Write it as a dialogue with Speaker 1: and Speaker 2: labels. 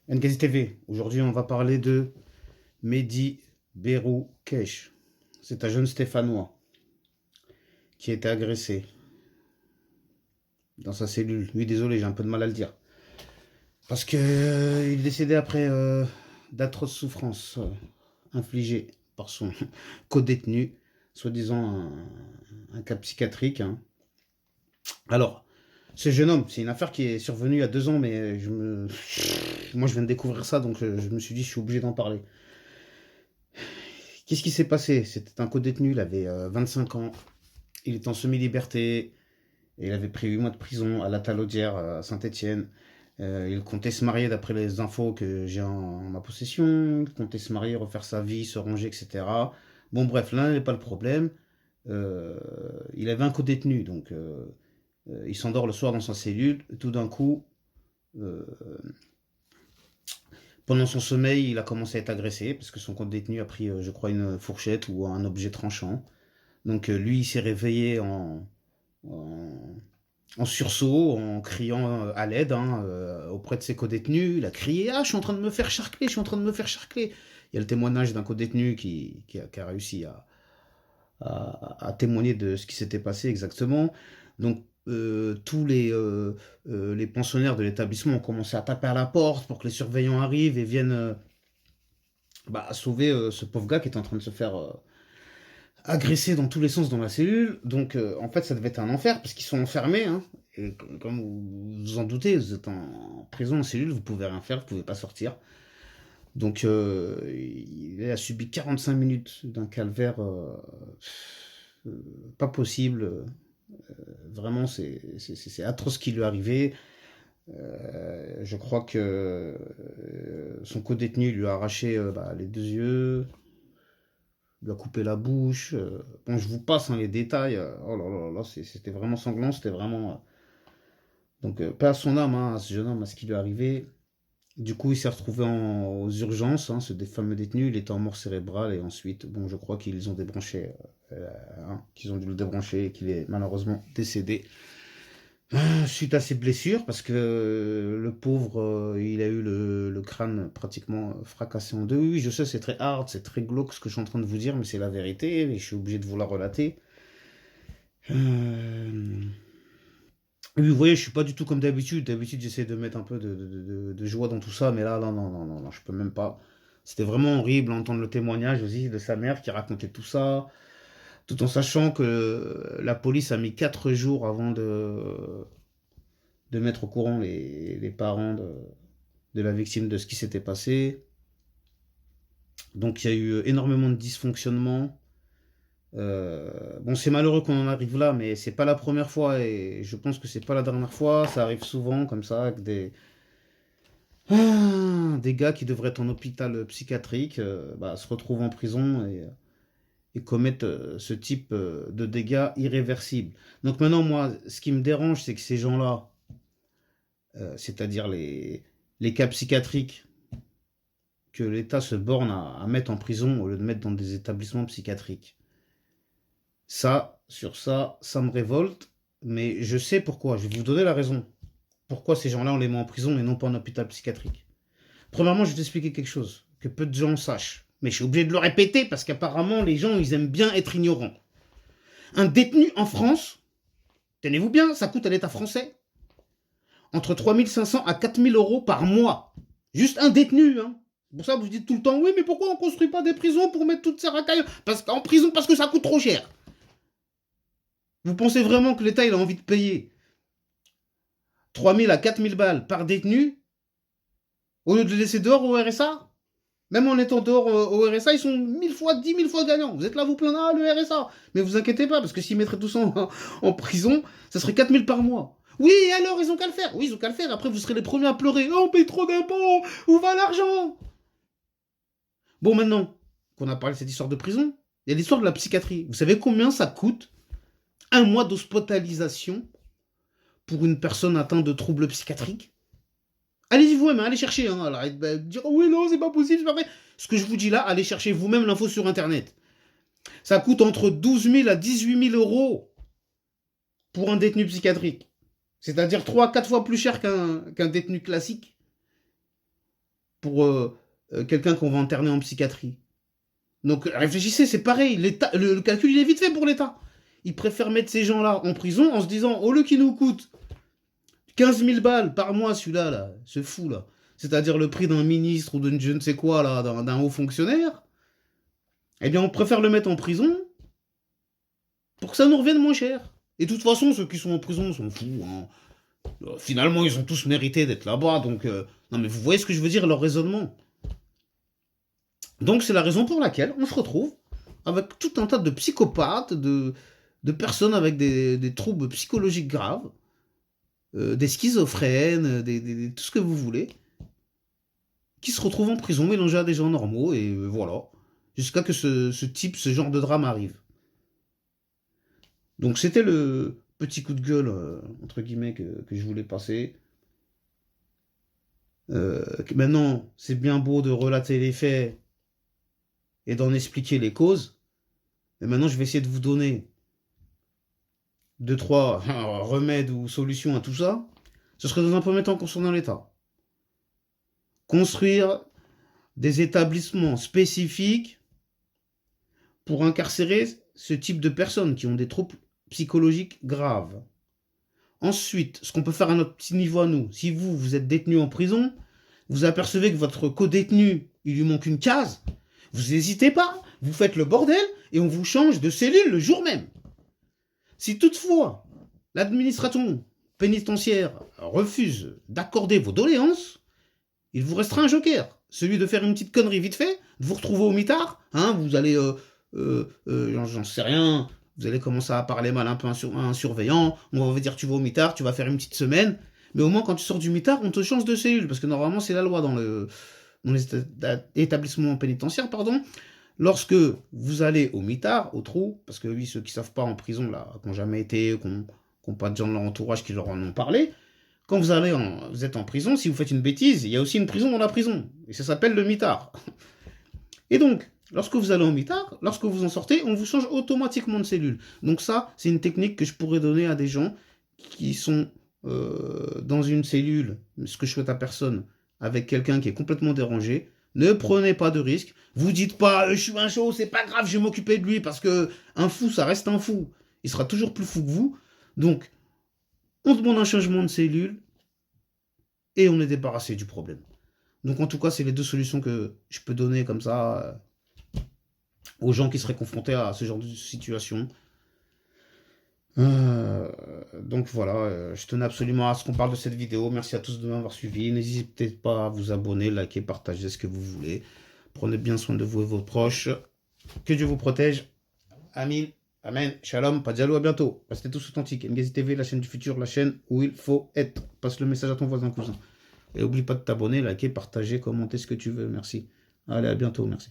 Speaker 1: N'Gazi TV. Aujourd'hui, on va parler de Mehdi Beroukesh. C'est un jeune Stéphanois qui a été agressé dans sa cellule. Oui, désolé, j'ai un peu de mal à le dire. Parce que il est décédé après d'atroces souffrances infligées par son co-détenu, soi-disant un cas psychiatrique, hein. Alors, ce jeune homme, c'est une affaire qui est survenue il y a 2 ans, mais moi je viens de découvrir ça, donc je me suis dit, je suis obligé d'en parler. Qu'est-ce qui s'est passé? C'était un co-détenu, il avait 25 ans, il était en semi-liberté, et il avait pris 8 mois de prison à la Talaudière, à Saint-Étienne. Il comptait se marier d'après les infos que j'ai en ma possession, il comptait se marier, refaire sa vie, se ranger, etc. Bon bref, là n'est pas le problème. Euh, il avait un co-détenu, donc il s'endort le soir dans sa cellule, tout d'un coup, euh, pendant son sommeil, il a commencé à être agressé, parce que son co-détenu a pris, je crois, une fourchette ou un objet tranchant. Donc lui, il s'est réveillé en, en sursaut, en criant à l'aide, hein, auprès de ses co-détenus. Il a crié: «Ah, je suis en train de me faire charcler, je suis en train de me faire charcler!» Il y a le témoignage d'un co-détenu qui a réussi à témoigner de ce qui s'était passé exactement. Donc tous les pensionnaires de l'établissement ont commencé à taper à la porte pour que les surveillants arrivent et viennent sauver ce pauvre gars qui est en train de se faire agressés dans tous les sens dans la cellule. Donc, en fait, ça devait être un enfer parce qu'ils sont enfermés, hein. Et comme vous vous en doutez, vous êtes en prison, en cellule, vous pouvez rien faire, vous pouvez pas sortir. Donc, il a subi 45 minutes d'un calvaire pas possible. Vraiment, c'est atroce ce qui lui est arrivé. Je crois que son co-détenu lui a arraché les 2 yeux, lui a coupé la bouche. Bon, je vous passe, hein, les détails. Oh là là là, c'était vraiment sanglant, c'était vraiment. Donc, pas à son âme, hein, à ce jeune homme, à ce qui lui est arrivé. Du coup, il s'est retrouvé aux urgences, hein, ce fameux détenu. Il était en mort cérébrale et ensuite, bon, je crois qu'ils ont débranché, qu'ils ont dû le débrancher et qu'il est malheureusement décédé suite à ses blessures parce que le pauvre, il a eu le crâne pratiquement fracassé en deux. Oui, oui, je sais, c'est très hard, c'est très glauque ce que je suis en train de vous dire, mais c'est la vérité et je suis obligé de vous la relater. Euh, Oui, vous voyez, je suis pas du tout comme d'habitude. D'habitude, j'essaie de mettre un peu de joie dans tout ça, mais là, non, non, non, non, non, je peux même pas. C'était vraiment horrible d'entendre le témoignage aussi de sa mère qui racontait tout ça, tout en sachant que la police a mis 4 jours avant de mettre au courant les parents de la victime de ce qui s'était passé. Donc il y a eu énormément de dysfonctionnements. Bon, c'est malheureux qu'on en arrive là, mais c'est pas la première fois et je pense que c'est pas la dernière fois. Ça arrive souvent comme ça, avec des gars qui devraient être en hôpital psychiatrique se retrouvent en prison et commettent ce type de dégâts irréversibles. Donc maintenant, moi, ce qui me dérange, c'est que ces gens-là, c'est-à-dire les cas psychiatriques, que l'État se borne à mettre en prison au lieu de mettre dans des établissements psychiatriques. Sur ça, ça me révolte, mais je sais pourquoi. Je vais vous donner la raison. Pourquoi ces gens-là, on les met en prison et non pas en hôpital psychiatrique. Premièrement, je vais t'expliquer quelque chose que peu de gens sachent. Mais je suis obligé de le répéter parce qu'apparemment, les gens, ils aiment bien être ignorants. Un détenu en France, tenez-vous bien, ça coûte à l'État français entre 3500 à 4000 euros par mois. Juste un détenu, hein. Pour ça, vous dites tout le temps, oui, mais pourquoi on ne construit pas des prisons pour mettre toutes ces racailles en prison parce que ça coûte trop cher. Vous pensez vraiment que l'État, il a envie de payer 3000 à 4000 balles par détenu au lieu de les laisser dehors au RSA? Même en étant dehors au RSA, ils sont 1000 fois, 10 000 fois gagnants. Vous êtes là, vous plaindre, ah, le RSA. Mais vous inquiétez pas, parce que s'ils mettraient tout ça en prison, ça serait 4000 par mois. Oui, alors, ils ont qu'à le faire. Oui, ils ont qu'à le faire. Après, vous serez les premiers à pleurer. Oh, on paye trop d'impôts. Où va l'argent? Bon, maintenant qu'on a parlé de cette histoire de prison, il y a l'histoire de la psychiatrie. Vous savez combien ça coûte un mois d'hospitalisation pour une personne atteinte de troubles psychiatriques? Allez-y vous-même, hein, allez chercher. Hein, alors, dire oh, oui, non, c'est pas possible, c'est pas vrai. Ce que je vous dis là, allez chercher vous-même l'info sur Internet. Ça coûte entre 12 000 à 18 000 euros pour un détenu psychiatrique. C'est-à-dire 3 à 4 fois plus cher qu'un détenu classique. pour quelqu'un qu'on va interner en psychiatrie. Donc réfléchissez, c'est pareil, le calcul il est vite fait pour l'État. Il préfère mettre ces gens-là en prison en se disant, au lieu qu'il nous coûte 15 000 balles par mois, celui-là, là, ce fou là, c'est-à-dire le prix d'un ministre ou d'une je ne sais quoi, là, d'un haut fonctionnaire, eh bien on préfère le mettre en prison pour que ça nous revienne moins cher. Et de toute façon, ceux qui sont en prison sont fous. Hein. Finalement, ils ont tous mérité d'être là-bas. Donc, non, mais vous voyez ce que je veux dire, leur raisonnement. Donc, c'est la raison pour laquelle on se retrouve avec tout un tas de psychopathes, de personnes avec des troubles psychologiques graves, des schizophrènes, tout ce que vous voulez, qui se retrouvent en prison mélangés à des gens normaux. Et voilà. Jusqu'à que ce genre de drame arrive. Donc c'était le petit coup de gueule, entre guillemets, que je voulais passer. Maintenant, c'est bien beau de relater les faits et d'en expliquer les causes. Mais maintenant, je vais essayer de vous donner 2-3 remèdes ou solutions à tout ça. Ce serait dans un premier temps concernant l'État. Construire des établissements spécifiques pour incarcérer ce type de personnes qui ont des troubles psychologiques graves. Ensuite, ce qu'on peut faire à notre petit niveau à nous, si vous êtes détenu en prison, vous apercevez que votre co-détenu, il lui manque une case, vous n'hésitez pas, vous faites le bordel et on vous change de cellule le jour même. Si toutefois, l'administration pénitentiaire refuse d'accorder vos doléances, il vous restera un joker, celui de faire une petite connerie vite fait, de vous retrouver au mitard, hein, vous allez, j'en sais rien, vous allez commencer à parler mal un peu à un surveillant, on va vous dire tu vas au mitard, tu vas faire une petite semaine, mais au moins quand tu sors du mitard, on te change de cellule, parce que normalement c'est la loi dans les établissements pénitentiaires, pardon. Lorsque vous allez au mitard, au trou, parce que oui, ceux qui ne savent pas en prison, là, qui n'ont jamais été, qui n'ont pas de gens de leur entourage qui leur en ont parlé, quand vous êtes en prison, si vous faites une bêtise, il y a aussi une prison dans la prison, et ça s'appelle le mitard. Et donc, lorsque vous allez en mitard, lorsque vous en sortez, on vous change automatiquement de cellule. Donc ça, c'est une technique que je pourrais donner à des gens qui sont dans une cellule, ce que je souhaite à personne, avec quelqu'un qui est complètement dérangé. Ne prenez pas de risques. Vous dites pas, je suis un chaud, c'est pas grave, je vais m'occuper de lui, parce que un fou, ça reste un fou. Il sera toujours plus fou que vous. Donc, on demande un changement de cellule et on est débarrassé du problème. Donc en tout cas, c'est les deux solutions que je peux donner comme ça aux gens qui seraient confrontés à ce genre de situation. Donc voilà, je tenais absolument à ce qu'on parle de cette vidéo. Merci à tous de m'avoir suivi. N'hésitez pas à vous abonner, liker, partager ce que vous voulez. Prenez bien soin de vous et vos proches. Que Dieu vous protège. Amin. Amen. Shalom. Pas de jaloux. À bientôt. Restez tous authentiques. Mgazi TV, la chaîne du futur, la chaîne où il faut être. Passe le message à ton voisin cousin. Et n'oublie pas de t'abonner, liker, partager, commenter ce que tu veux. Merci. Allez, à bientôt. Merci.